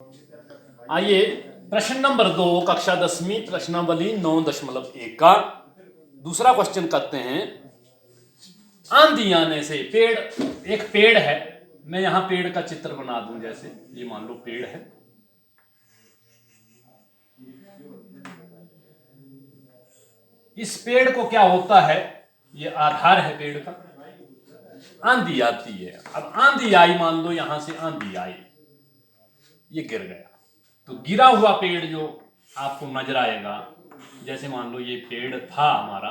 आइए प्रश्न नंबर 2 कक्षा 10वीं प्रश्नावली 9.1 का दूसरा क्वेश्चन करते हैं। आंधी आने से एक पेड़ है, मैं यहां पेड़ का चित्र बना दूं, जैसे ये मान लो पेड़ है। इस पेड़ को क्या होता है, ये आधार है पेड़ का। आंधी आती है, अब आंधी आई, मान लो यहां से आंधी आई, ये गिर गया, तो गिरा हुआ पेड़ जो आपको नजर आएगा, जैसे मान लो ये पेड़ था हमारा,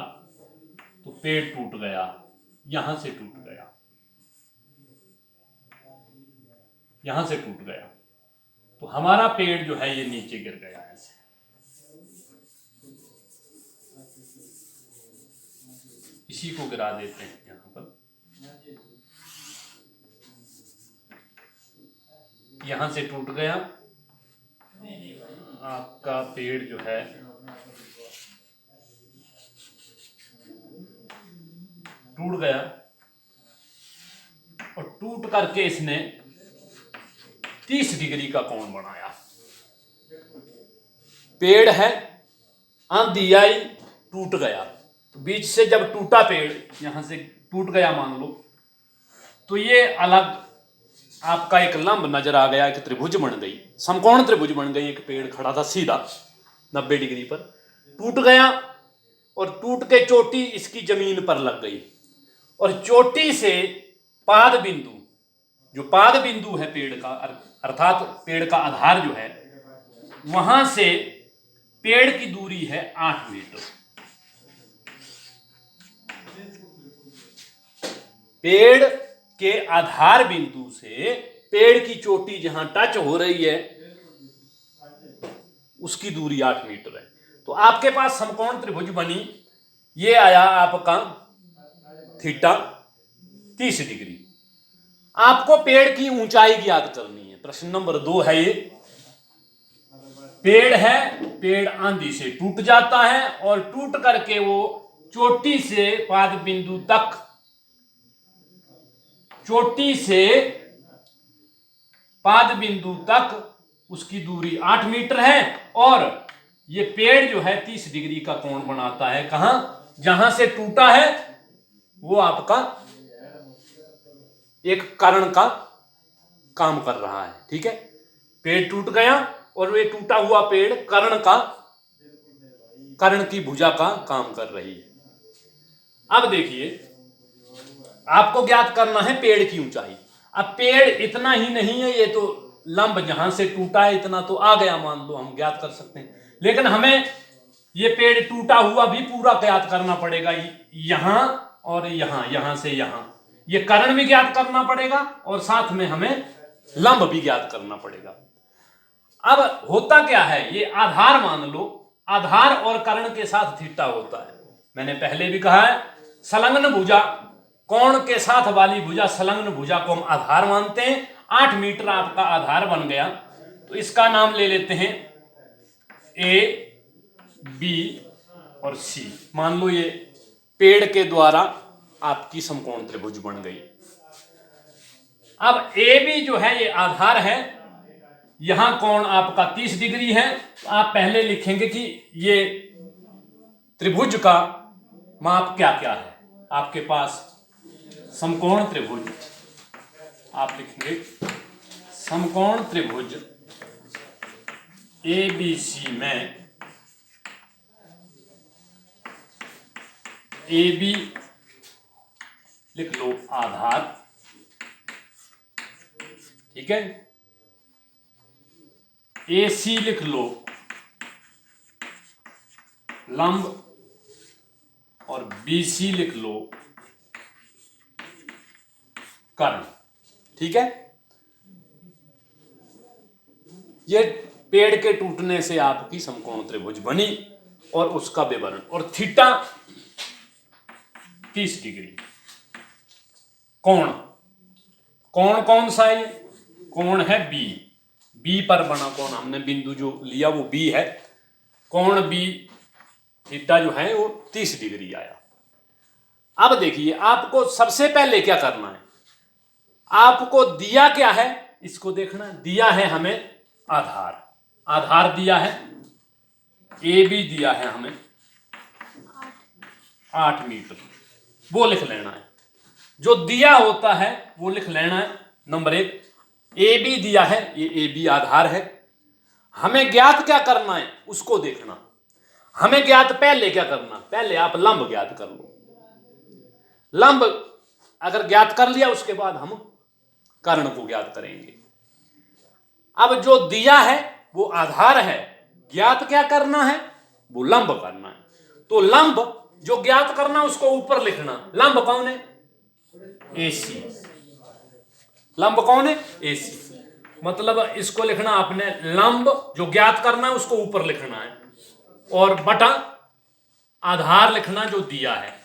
तो पेड़ टूट गया, यहां से टूट गया, यहां से टूट गया, तो हमारा पेड़ जो है ये नीचे गिर गया ऐसे। इसी को गिरा देते हैं यहां पर, यहां से टूट गया आपका पेड़ जो है, टूट गया, और टूट करके इसने 30 डिग्री का कोण बनाया। पेड़ है, आंधी आई, टूट गया, तो बीच से जब टूटा पेड़, यहां से टूट गया मान लो, तो ये अलग आपका एक लंब नजर आ गया, एक त्रिभुज बन गई, समकोण त्रिभुज बन गई। एक पेड़ खड़ा था सीधा 90 डिग्री पर, टूट गया, और टूट के चोटी इसकी जमीन पर लग गई, और चोटी से पाद बिंदु, जो पाद बिंदु है पेड़ का, अर्थात पेड़ का आधार जो है, वहां से पेड़ की दूरी है 8 मीटर। पेड़ के आधार बिंदु से पेड़ की चोटी जहां टच हो रही है, उसकी दूरी 8 मीटर है। तो आपके पास समकोण त्रिभुज बनी, ये आया आपका थीटा 30 डिग्री। आपको पेड़ की ऊंचाई ज्ञात करनी है। प्रश्न नंबर 2 है ये। पेड़ है, पेड़ आंधी से टूट जाता है, और टूट करके वो चोटी से पाद बिंदु तक, चोटी से पाद बिंदु तक उसकी दूरी 8 मीटर है, और ये पेड़ जो है 30 डिग्री का कोण बनाता है। कहां? जहां से टूटा है वो आपका एक कर्ण का काम कर रहा है, ठीक है। पेड़ टूट गया, और ये टूटा हुआ पेड़ कर्ण की भुजा का काम कर रही है। अब देखिए, आपको ज्ञात करना है पेड़ की ऊंचाई। अब पेड़ इतना ही नहीं है, ये तो लंब जहां से टूटा है इतना तो आ गया, मान लो हम ज्ञात कर सकते हैं, लेकिन हमें ये पेड़ टूटा हुआ भी पूरा ज्ञात करना पड़ेगा, यहां और यहां, यहां से यहां, ये कर्ण भी ज्ञात करना पड़ेगा, और साथ में हमें लंब भी ज्ञात करना पड़ेगा। अब होता क्या है, ये आधार मान लो, आधार और कर्ण के साथ थीटा होता है। मैंने पहले भी कहा है, संलग्न भुजा, कोण के साथ वाली भुजा, संलग्न भुजा को हम आधार मानते हैं। 8 मीटर आपका आधार बन गया, तो इसका नाम ले लेते हैं ए, बी और सी। मान लो ये पेड़ के द्वारा आपकी समकोण त्रिभुज बन गई। अब ए बी जो है ये आधार है, यहां कोण आपका 30 डिग्री है, तो आप पहले लिखेंगे कि ये त्रिभुज का माप क्या क्या है। आपके पास समकोण त्रिभुज, आप लिखेंगे समकोण त्रिभुज ए बी सी में ए बी लिख लो आधार, ठीक है, ए सी लिख लो लंब, और बी सी लिख लो कर्ण, ठीक है। ये पेड़ के टूटने से आपकी समकोण त्रिभुज बनी, और उसका विवरण, और थीटा 30 डिग्री। कोण, कोण कौन सा है? कोण है बी, बी पर बना कोण, हमने बिंदु जो लिया वो बी है। कोण बी थीटा जो है वो 30 डिग्री आया। अब देखिए, आपको सबसे पहले क्या करना है, आपको दिया क्या है इसको देखना। दिया है हमें आधार। आधार दिया है, ए बी दिया है हमें 8 मीटर, वो लिख लेना है। जो दिया होता है वो लिख लेना है। नंबर 1, ए बी दिया है, ये ए बी आधार है। हमें ज्ञात क्या करना है उसको देखना। हमें ज्ञात पहले क्या करना, पहले आप लंब ज्ञात कर लो। लंब अगर ज्ञात कर लिया उसके बाद हम कर्ण को ज्ञात करेंगे। अब जो दिया है वो आधार है, ज्ञात क्या करना है, वो लंब करना है। तो लंब जो ज्ञात करना उसको ऊपर लिखना। लंब कौन है, एसी। लंब कौन है, एसी। मतलब इसको लिखना आपने, लंब जो ज्ञात करना है उसको ऊपर लिखना है, और बटा आधार लिखना जो दिया है।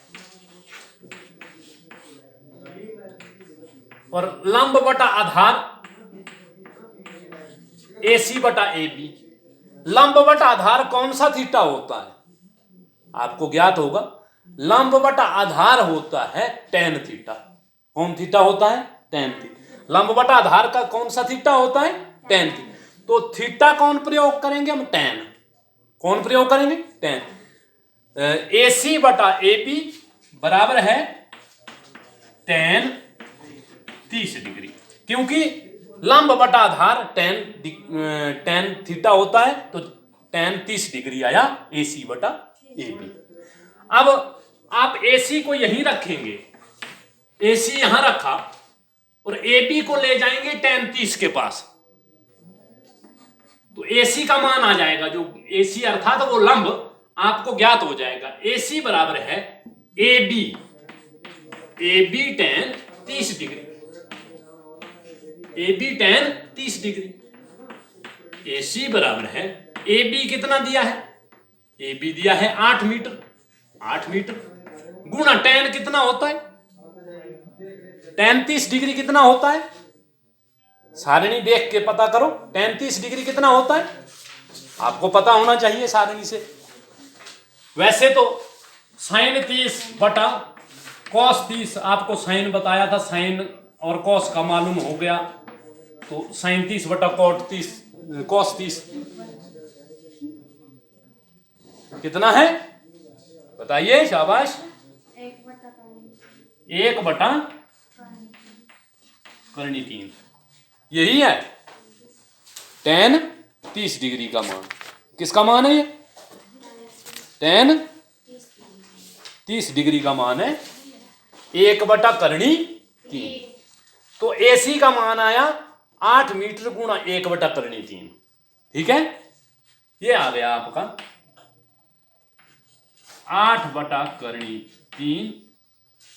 और लंब बटा आधार एसी बटा ए बी। लंब बटा आधार कौन सा थीटा होता है, आपको ज्ञात होगा। लंब बटा आधार होता है tan थीटा। कौन थीटा होता है, tan थीटा। लंब बटा आधार का कौन सा थीटा होता है, tan थीटा। तो थीटा कौन प्रयोग करेंगे हम, tan। कौन प्रयोग करेंगे, tan। एसी बटा ए बी बराबर है tan 30 डिग्री, क्योंकि लंब बटा आधार tan थीटा होता है, तो tan 30 डिग्री आया एसी बटा ए बी। अब आप एसी को यहीं रखेंगे, एसी यहां रखा, और ए बी को ले जाएंगे tan 30 के पास, तो एसी का मान आ जाएगा, जो एसी अर्थात वो लंब आपको ज्ञात हो जाएगा। एसी बराबर है ए बी tan 30 डिग्री, ए बी tan 30 डिग्री। एसी बराबर है, ए बी कितना दिया है, ए बी दिया है 8 मीटर, 8 मीटर गुणा tan कितना होता है, tan 30 डिग्री कितना होता है, सारणी देख के पता करो। tan 30 डिग्री कितना होता है, आपको पता होना चाहिए सारणी से। वैसे तो sin 30 बटा cos 30, आपको sin बताया था, sin और cos का मालूम हो गया, तो sin 30 बटा cos 30 कितना है बताइए, शाबाश। 1 बटा करनी 3, यही है tan 30 डिग्री का मान। किसका मान है ये, tan 30 डिग्री का मान है 1 बटा करनी 3। तो एसी का मान आया 8 मीटर गुणा 1 बटा करनी 3। ठीक है, ये आ गया आपका 8 बटा करनी 3।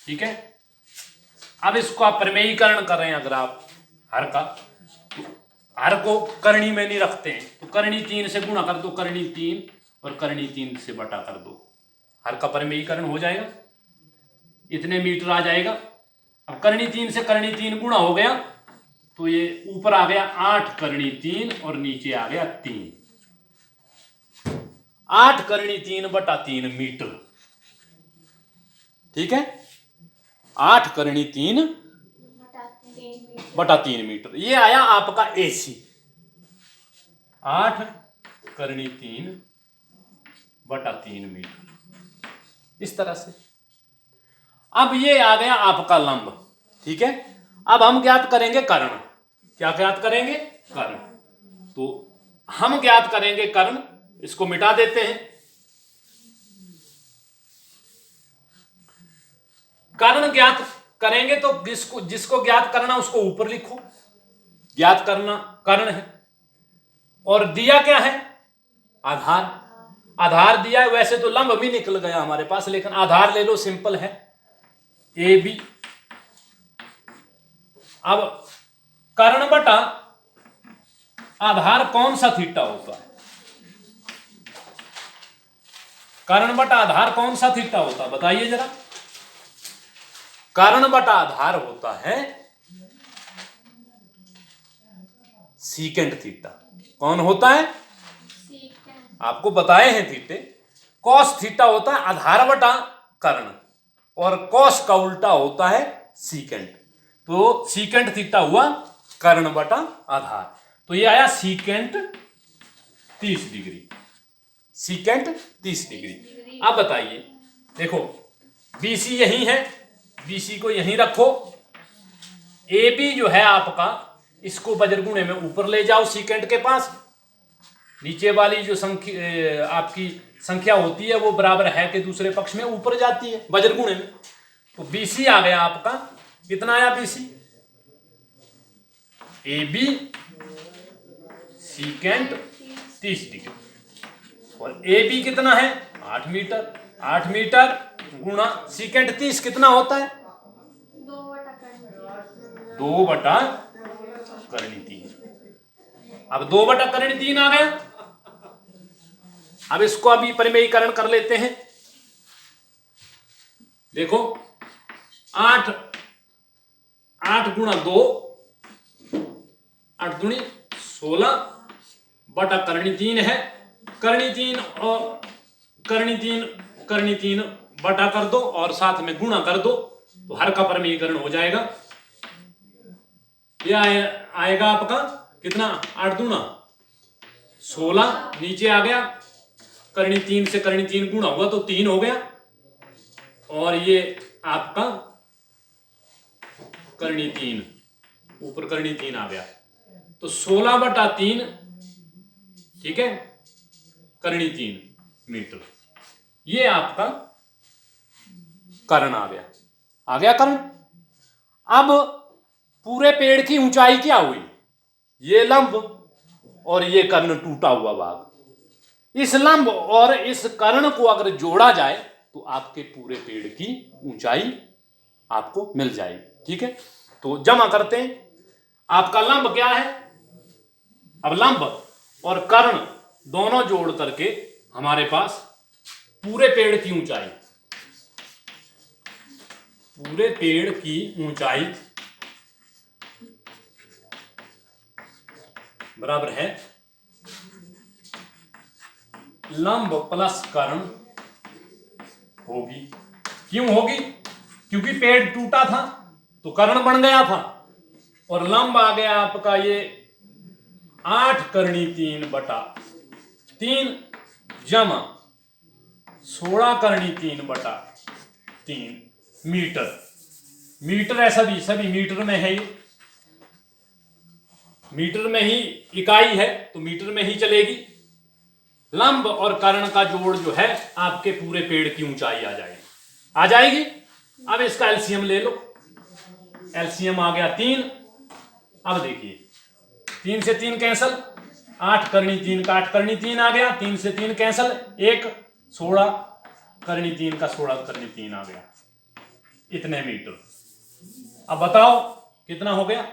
ठीक है, अब इसको आप प्रमेयीकरण कर रहे हैं। अगर आप हर का, तो हर को करनी में नहीं रखते हैं, तो करनी 3 से गुणा कर दो, करनी 3 और करनी 3 से बटा कर दो, हर का प्रमेयीकरण हो जाएगा, इतने मीटर आ जाएगा। अब करनी 3 से करनी 3 गुणा हो गया, तो ये ऊपर आ गया 8 करनी 3 और नीचे आ गया 3। 8 करनी 3 बटा 3 मीटर। ठीक है, 8 करनी 3 बटा 3 मीटर, ये आया आपका एसी। 8 करनी 3 बटा 3 मीटर, इस तरह से। अब ये आ गया आपका लंब। ठीक है, अब हम ज्ञात करेंगे कर्ण। क्या ज्ञात करेंगे, कर्ण। तो हम ज्ञात करेंगे कर्ण, इसको मिटा देते हैं। कर्ण ज्ञात करेंगे तो जिसको ज्ञात करना उसको ऊपर लिखो, ज्ञात करना कर्ण है। और दिया क्या है, आधार। आधार दिया है, वैसे तो लंब भी निकल गया हमारे पास, लेकिन आधार ले लो, सिंपल है, ए बी। अब कर्ण बटा आधार कौन सा थीटा होता है, कर्ण बटा आधार कौन सा थीटा होता है बताइए जरा। कर्ण बटा आधार होता है सीकेंट थीटा। कौन होता है, आपको बताए हैं थीटे। कॉस थीटा होता है आधार बटा कर्ण, और कॉस का उल्टा होता है सीकेंट। तो सीकेंट थीटा हुआ कर्ण बटा आधार। तो ये आया सीकेंट 30 डिग्री, सीकेंट 30 डिग्री। अब बताइए, देखो बीसी यही है, बीसी को यहीं रखो, ए बी जो है आपका, इसको बजरगुणे में ऊपर ले जाओ सीकेंट के पास, नीचे वाली जो संख्या आपकी संख्या होती है वो बराबर है के दूसरे पक्ष में ऊपर जाती है बजरगुणे में। तो बीसी आ गया आपका, कितना आया बीसी, ए बी सीकेंट 30 डिग्री, और ए बी कितना है 8 मीटर, 8 मीटर गुणा सीकेंट 30 कितना होता है 2/3। अब 2/3 आ गया। अब इसको अभी परिमेयीकरण कर लेते हैं। देखो 8 गुणा 2, 8 दूनी 16/3 है, करनी 3 और करनी 3 बटा कर दो और साथ में गुणा कर दो, तो हर का परिमेयीकरण हो जाएगा। यह आएगा आपका कितना 8 दूना 16, नीचे आ गया करनी 3 से करनी 3 गुणा हुआ तो 3 हो गया, और ये आपका करनी 3 ऊपर करनी 3 आ गया, तो 16/3 ठीक है करनी 3 मीटर, ये आपका कर्ण आ गया कर्ण। अब पूरे पेड़ की ऊंचाई क्या हुई, ये लंब और ये कर्ण टूटा हुआ भाग, इस लंब और इस कर्ण को अगर जोड़ा जाए तो आपके पूरे पेड़ की ऊंचाई आपको मिल जाएगी। ठीक है, तो जमा करते हैं। आपका लंब क्या है, अब लंब और कर्ण दोनों जोड़ करके हमारे पास पूरे पेड़ की ऊंचाई, पूरे पेड़ की ऊंचाई बराबर है लंब प्लस कर्ण होगी। क्यों होगी, क्योंकि पेड़ टूटा था तो कर्ण बन गया था, और लंब आ गया आपका ये 8 करनी 3/3 जमा 16 करनी 3/3 मीटर। मीटर है, सभी मीटर में है, ये मीटर में ही इकाई है तो मीटर में ही चलेगी। लंब और कर्ण का जोड़ जो है आपके पूरे पेड़ की ऊंचाई आ जाएगी। अब इसका एलसीएम ले लो, एलसीएम आ गया 3। अब देखिए 3 से 3 कैंसल, 8 करनी 3 का 8 करनी 3 आ गया, 3 से 3 कैंसल, 1 16 करनी 3 का 16 करनी 3 आ गया, इतने मीटर। अब बताओ कितना हो गया,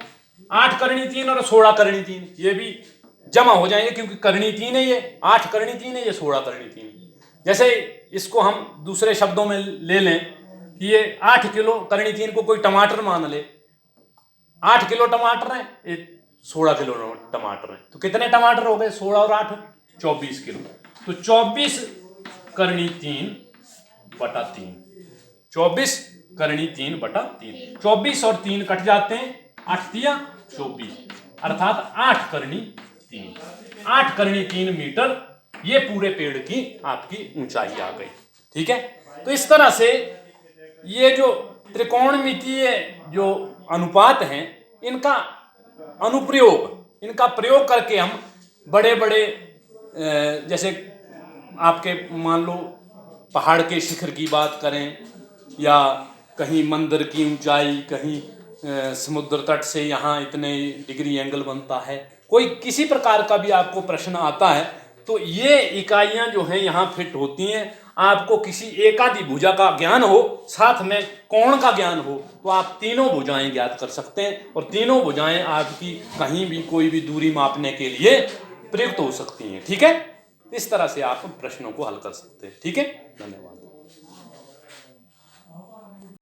8 करनी 3 और 16 करनी 3 ये भी जमा हो जाएंगे, क्योंकि करनी 3 है, ये 8 करनी 3 है, ये 16 करनी 3 है। जैसे इसको हम दूसरे शब्दों में ले लें कि ये 8 किलो करनी 3 को कोई टमाटर मान ले, 8 किलो टमाटर है, 16 किलो टमाटर है, तो कितने टमाटर हो गए 16 और 8 24 किलो। तो 24 करनी 3/3, 24 करनी 3/3, 24 और 3 कट जाते हैं, 8 तिया 24, अर्थात 8 करनी 3, 8 करनी 3 मीटर ये पूरे पेड़ की आपकी ऊंचाई आ गई। ठीक है, तो इस तरह से ये जो त्रिकोणमितीय जो अनुपात हैं इनका अनुप्रयोग, इनका प्रयोग करके हम बड़े बड़े जैसे आपके मान लो पहाड़ के शिखर की बात करें, या कहीं मंदिर की ऊंचाई, कहीं समुद्र तट से यहाँ इतने डिग्री एंगल बनता है, कोई किसी प्रकार का भी आपको प्रश्न आता है तो ये इकाइयाँ जो हैं यहाँ फिट होती हैं। आपको किसी एकाधी भुजा का ज्ञान हो, साथ में कोण का ज्ञान हो, तो आप तीनों भुजाएं ज्ञात कर सकते हैं, और तीनों भुजाएं आपकी कहीं भी कोई भी दूरी मापने के लिए प्रयुक्त हो सकती हैं। ठीक है, इस तरह से आप प्रश्नों को हल कर सकते हैं। ठीक है, धन्यवाद।